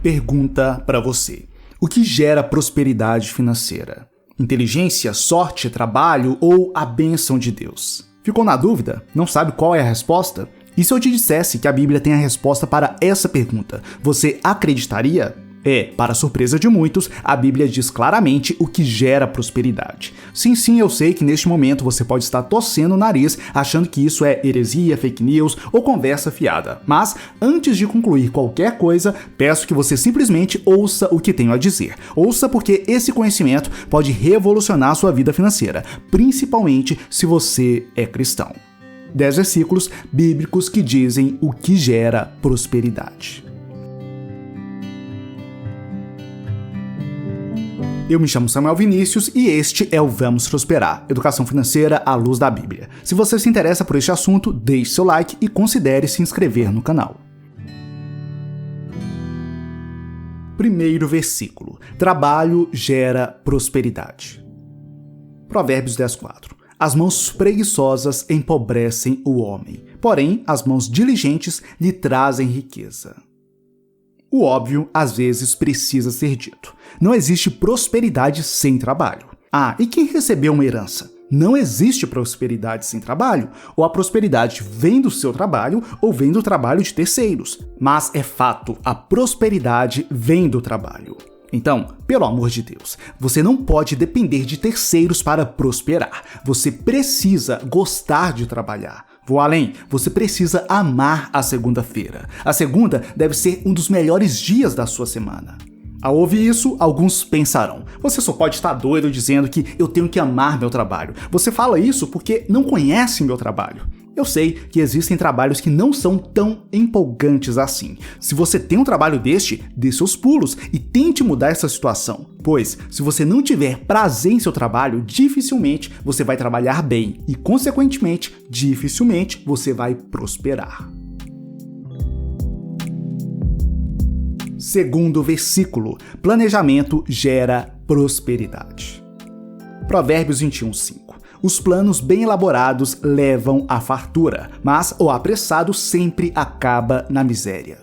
Pergunta para você: o que gera prosperidade financeira? Inteligência, sorte, trabalho ou a bênção de Deus? Ficou na dúvida? Não sabe qual é a resposta? E se eu te dissesse que a Bíblia tem a resposta para essa pergunta, você acreditaria? Para surpresa de muitos, a Bíblia diz claramente o que gera prosperidade. Sim, eu sei que neste momento você pode estar torcendo o nariz, achando que isso é heresia, fake news ou conversa fiada. Mas, antes de concluir qualquer coisa, peço que você simplesmente ouça o que tenho a dizer. Ouça porque esse conhecimento pode revolucionar a sua vida financeira, principalmente se você é cristão. 10 versículos bíblicos que dizem o que gera prosperidade. Eu me chamo Samuel Vinícius e este é o Vamos Prosperar, Educação Financeira à Luz da Bíblia. Se você se interessa por este assunto, deixe seu like e considere se inscrever no canal. Primeiro versículo: trabalho gera prosperidade. Provérbios 10:4. As mãos preguiçosas empobrecem o homem, porém as mãos diligentes lhe trazem riqueza. O óbvio, às vezes, precisa ser dito. Não existe prosperidade sem trabalho. E quem recebeu uma herança? Não existe prosperidade sem trabalho. Ou a prosperidade vem do seu trabalho ou vem do trabalho de terceiros. Mas é fato, a prosperidade vem do trabalho. Então, pelo amor de Deus, você não pode depender de terceiros para prosperar. Você precisa gostar de trabalhar. Vou além, você precisa amar a segunda-feira. A segunda deve ser um dos melhores dias da sua semana. Ao ouvir isso, alguns pensarão: você só pode estar doido dizendo que eu tenho que amar meu trabalho. Você fala isso porque não conhece meu trabalho. Eu sei que existem trabalhos que não são tão empolgantes assim. Se você tem um trabalho deste, dê seus pulos e tente mudar essa situação. Pois, se você não tiver prazer em seu trabalho, dificilmente você vai trabalhar bem e, consequentemente, dificilmente você vai prosperar. Segundo versículo: planejamento gera prosperidade. Provérbios 21:5. Os planos bem elaborados levam à fartura, mas o apressado sempre acaba na miséria.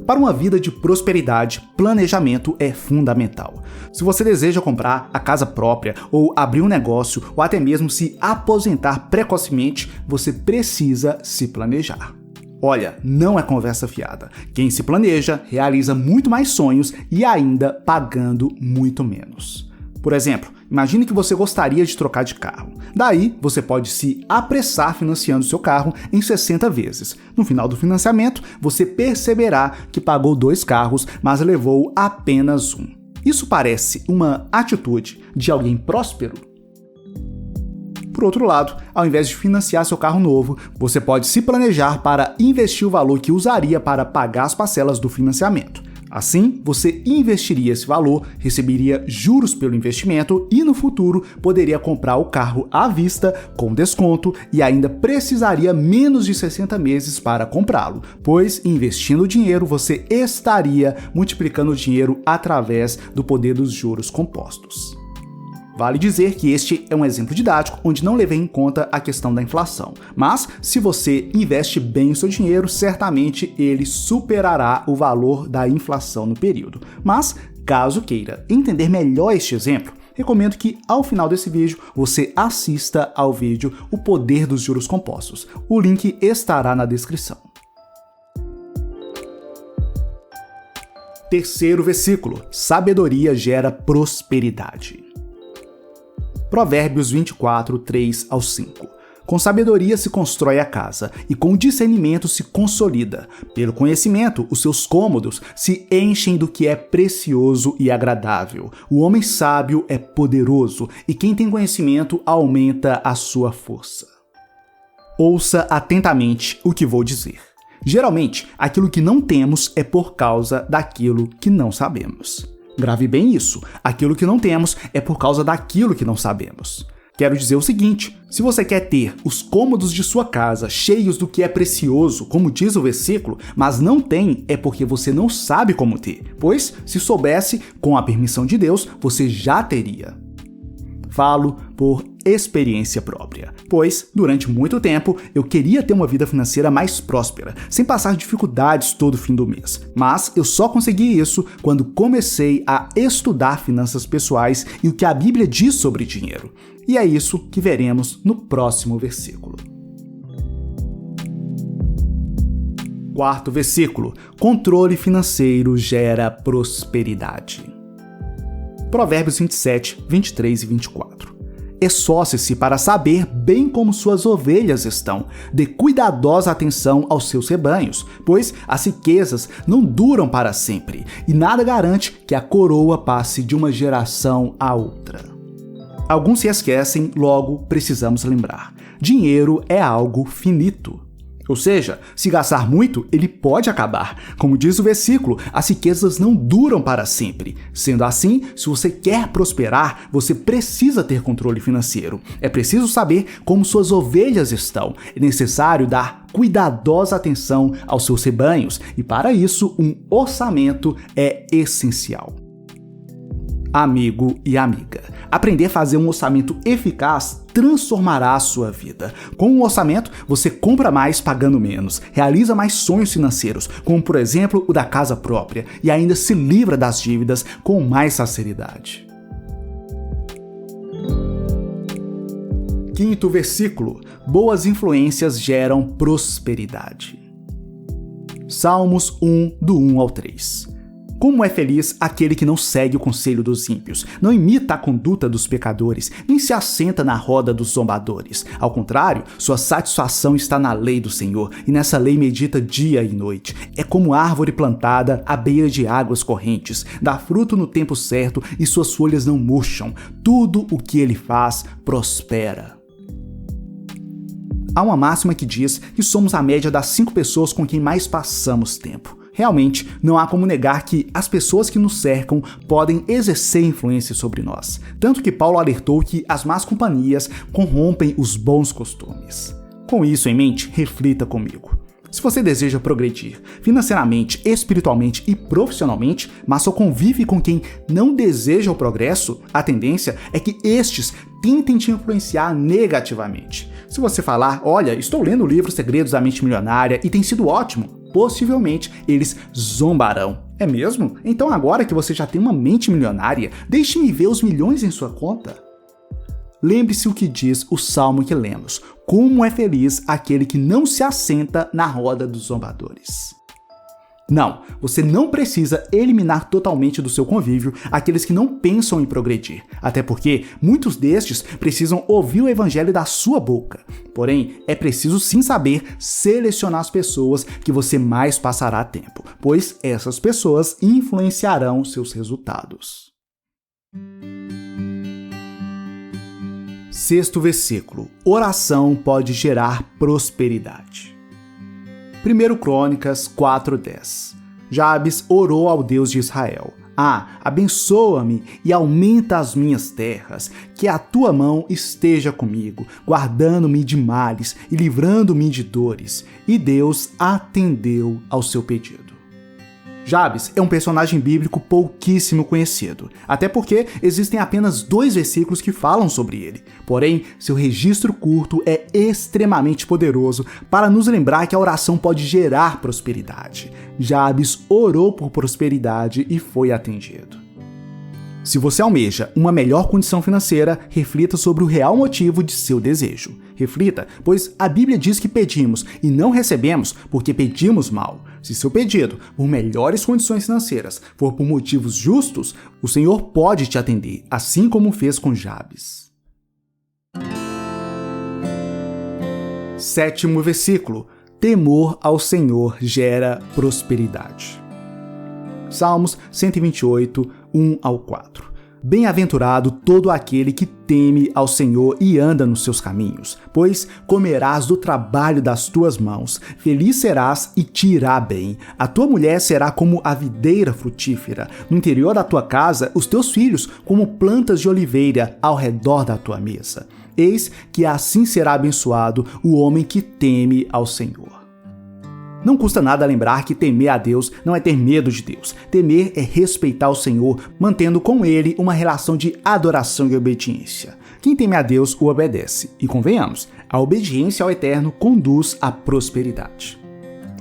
Para uma vida de prosperidade, planejamento é fundamental. Se você deseja comprar a casa própria, ou abrir um negócio, ou até mesmo se aposentar precocemente, você precisa se planejar. Olha, não é conversa fiada. Quem se planeja realiza muito mais sonhos e ainda pagando muito menos. Por exemplo, imagine que você gostaria de trocar de carro. Daí, você pode se apressar financiando seu carro em 60 vezes. No final do financiamento, você perceberá que pagou 2 carros, mas levou apenas um. Isso parece uma atitude de alguém próspero? Por outro lado, ao invés de financiar seu carro novo, você pode se planejar para investir o valor que usaria para pagar as parcelas do financiamento. Assim, você investiria esse valor, receberia juros pelo investimento e no futuro poderia comprar o carro à vista, com desconto, e ainda precisaria menos de 60 meses para comprá-lo, pois investindo o dinheiro você estaria multiplicando o dinheiro através do poder dos juros compostos. Vale dizer que este é um exemplo didático onde não levei em conta a questão da inflação, mas se você investe bem o seu dinheiro, certamente ele superará o valor da inflação no período. Mas, caso queira entender melhor este exemplo, recomendo que ao final desse vídeo você assista ao vídeo O Poder dos Juros Compostos. O link estará na descrição. Terceiro versículo: sabedoria gera prosperidade. Provérbios 24, 3 ao 5. Com sabedoria se constrói a casa, e com discernimento se consolida. Pelo conhecimento, os seus cômodos se enchem do que é precioso e agradável. O homem sábio é poderoso, e quem tem conhecimento aumenta a sua força. Ouça atentamente o que vou dizer. Geralmente, aquilo que não temos é por causa daquilo que não sabemos. Grave bem isso. Aquilo que não temos é por causa daquilo que não sabemos. Quero dizer o seguinte: se você quer ter os cômodos de sua casa cheios do que é precioso, como diz o versículo, mas não tem, é porque você não sabe como ter. Pois, se soubesse, com a permissão de Deus, você já teria. Falo por experiência própria, pois, durante muito tempo, eu queria ter uma vida financeira mais próspera, sem passar dificuldades todo fim do mês. Mas eu só consegui isso quando comecei a estudar finanças pessoais e o que a Bíblia diz sobre dinheiro. E é isso que veremos no próximo versículo. Quarto versículo: controle financeiro gera prosperidade. Provérbios 27, 23 e 24. Esforce-se para saber bem como suas ovelhas estão. Dê cuidadosa atenção aos seus rebanhos, pois as riquezas não duram para sempre, e nada garante que a coroa passe de uma geração a outra. Alguns se esquecem, logo precisamos lembrar. Dinheiro é algo finito. Ou seja, se gastar muito, ele pode acabar. Como diz o versículo, as riquezas não duram para sempre. Sendo assim, se você quer prosperar, você precisa ter controle financeiro. É preciso saber como suas ovelhas estão. É necessário dar cuidadosa atenção aos seus rebanhos, e para isso, um orçamento é essencial. Amigo e amiga, aprender a fazer um orçamento eficaz transformará a sua vida. Com um orçamento, você compra mais pagando menos, realiza mais sonhos financeiros, como por exemplo o da casa própria, e ainda se livra das dívidas com mais facilidade. Quinto versículo: boas influências geram prosperidade. Salmos 1, do 1 ao 3. Como é feliz aquele que não segue o conselho dos ímpios, não imita a conduta dos pecadores, nem se assenta na roda dos zombadores. Ao contrário, sua satisfação está na lei do Senhor, e nessa lei medita dia e noite. É como árvore plantada à beira de águas correntes, dá fruto no tempo certo e suas folhas não murcham. Tudo o que ele faz prospera. Há uma máxima que diz que somos a média das 5 pessoas com quem mais passamos tempo. Realmente, não há como negar que as pessoas que nos cercam podem exercer influência sobre nós. Tanto que Paulo alertou que as más companhias corrompem os bons costumes. Com isso em mente, reflita comigo. Se você deseja progredir financeiramente, espiritualmente e profissionalmente, mas só convive com quem não deseja o progresso, a tendência é que estes tentem te influenciar negativamente. Se você falar, olha, estou lendo o livro Segredos da Mente Milionária e tem sido ótimo, possivelmente eles zombarão. É mesmo? Então agora que você já tem uma mente milionária, deixe-me ver os milhões em sua conta. Lembre-se o que diz o salmo que lemos: como é feliz aquele que não se assenta na roda dos zombadores. Não, você não precisa eliminar totalmente do seu convívio aqueles que não pensam em progredir, até porque muitos destes precisam ouvir o evangelho da sua boca. Porém, é preciso sim saber selecionar as pessoas que você mais passará tempo, pois essas pessoas influenciarão seus resultados. Sexto versículo: oração pode gerar prosperidade. 1 Crônicas 4:10. Jabes orou ao Deus de Israel: abençoa-me e aumenta as minhas terras, que a tua mão esteja comigo, guardando-me de males e livrando-me de dores. E Deus atendeu ao seu pedido. Jabes é um personagem bíblico pouquíssimo conhecido, até porque existem apenas 2 versículos que falam sobre ele. Porém, seu registro curto é extremamente poderoso para nos lembrar que a oração pode gerar prosperidade. Jabes orou por prosperidade e foi atendido. Se você almeja uma melhor condição financeira, reflita sobre o real motivo de seu desejo. Reflita, pois a Bíblia diz que pedimos e não recebemos porque pedimos mal. Se seu pedido por melhores condições financeiras for por motivos justos, o Senhor pode te atender, assim como fez com Jabes. Sétimo versículo: temor ao Senhor gera prosperidade. Salmos 128, 1 ao 4. Bem-aventurado todo aquele que teme ao Senhor e anda nos seus caminhos, pois comerás do trabalho das tuas mãos, feliz serás e te irá bem. A tua mulher será como a videira frutífera, no interior da tua casa os teus filhos como plantas de oliveira ao redor da tua mesa. Eis que assim será abençoado o homem que teme ao Senhor. Não custa nada lembrar que temer a Deus não é ter medo de Deus. Temer é respeitar o Senhor, mantendo com Ele uma relação de adoração e obediência. quem teme a Deus o obedece. E convenhamos, a obediência ao Eterno conduz à prosperidade.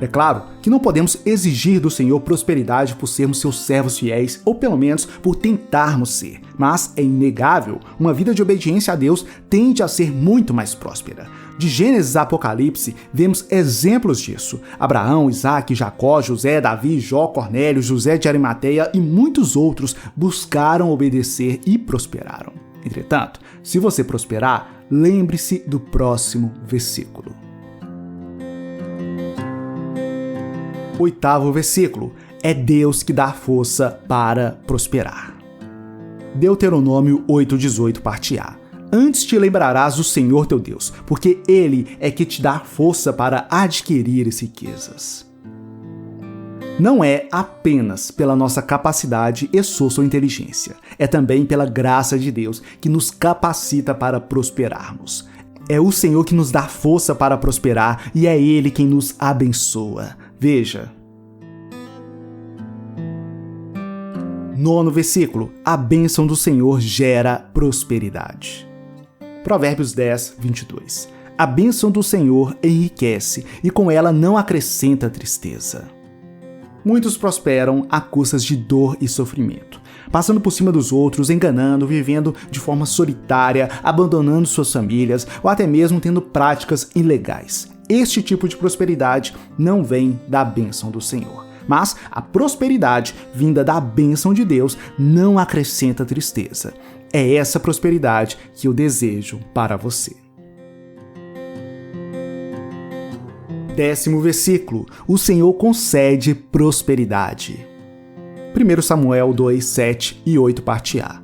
É claro que não podemos exigir do Senhor prosperidade por sermos seus servos fiéis, ou pelo menos por tentarmos ser. Mas é inegável, uma vida de obediência a Deus tende a ser muito mais próspera. De Gênesis a Apocalipse, vemos exemplos disso. Abraão, Isaac, Jacó, José, Davi, Jó, Cornélio, José de Arimateia e muitos outros buscaram obedecer e prosperaram. Entretanto, se você prosperar, lembre-se do próximo versículo. 8º versículo. É Deus que dá força para prosperar. Deuteronômio 8:18, parte A. Antes te lembrarás do Senhor teu Deus, porque Ele é que te dá força para adquirir as riquezas. Não é apenas pela nossa capacidade, esforço ou inteligência. É também pela graça de Deus que nos capacita para prosperarmos. É o Senhor que nos dá força para prosperar e é Ele quem nos abençoa. Veja. 9º versículo. A bênção do Senhor gera prosperidade. Provérbios 10:22. A bênção do Senhor enriquece e com ela não acrescenta tristeza. Muitos prosperam a custas de dor e sofrimento, passando por cima dos outros, enganando, vivendo de forma solitária, abandonando suas famílias ou até mesmo tendo práticas ilegais. Este tipo de prosperidade não vem da bênção do Senhor. Mas a prosperidade vinda da bênção de Deus não acrescenta tristeza. É essa prosperidade que eu desejo para você. 10º versículo. O Senhor concede prosperidade. 1 Samuel 2, 7 e 8, parte A.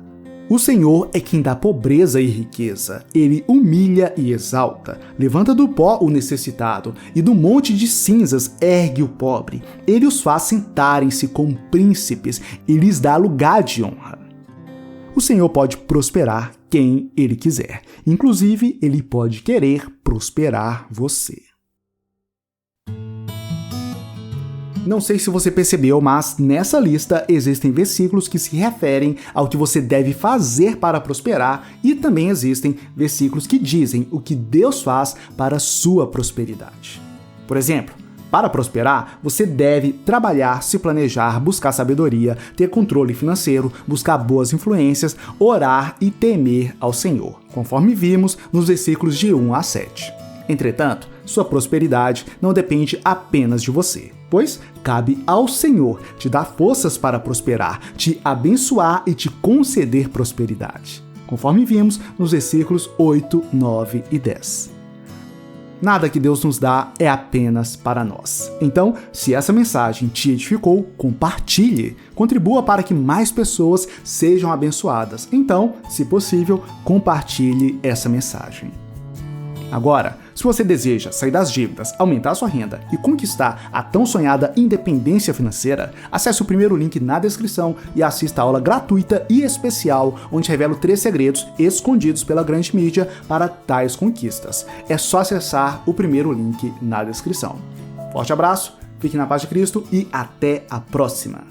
O Senhor é quem dá pobreza e riqueza. Ele humilha e exalta. Levanta do pó o necessitado e do monte de cinzas ergue o pobre. Ele os faz sentarem-se como príncipes e lhes dá lugar de honra. O Senhor pode prosperar quem Ele quiser. Inclusive, Ele pode querer prosperar você. Não sei se você percebeu, mas nessa lista existem versículos que se referem ao que você deve fazer para prosperar e também existem versículos que dizem o que Deus faz para a sua prosperidade. Por exemplo, para prosperar, você deve trabalhar, se planejar, buscar sabedoria, ter controle financeiro, buscar boas influências, orar e temer ao Senhor, conforme vimos nos versículos de 1 a 7. Entretanto, sua prosperidade não depende apenas de você, pois cabe ao Senhor te dar forças para prosperar, te abençoar e te conceder prosperidade, conforme vimos nos versículos 8, 9 e 10. Nada que Deus nos dá é apenas para nós. Então, se essa mensagem te edificou, compartilhe, contribua para que mais pessoas sejam abençoadas. Então, se possível, compartilhe essa mensagem. Agora, se você deseja sair das dívidas, aumentar sua renda e conquistar a tão sonhada independência financeira, acesse o primeiro link na descrição e assista a aula gratuita e especial onde revelo 3 segredos escondidos pela grande mídia para tais conquistas. É só acessar o primeiro link na descrição. Forte abraço, fique na paz de Cristo e até a próxima!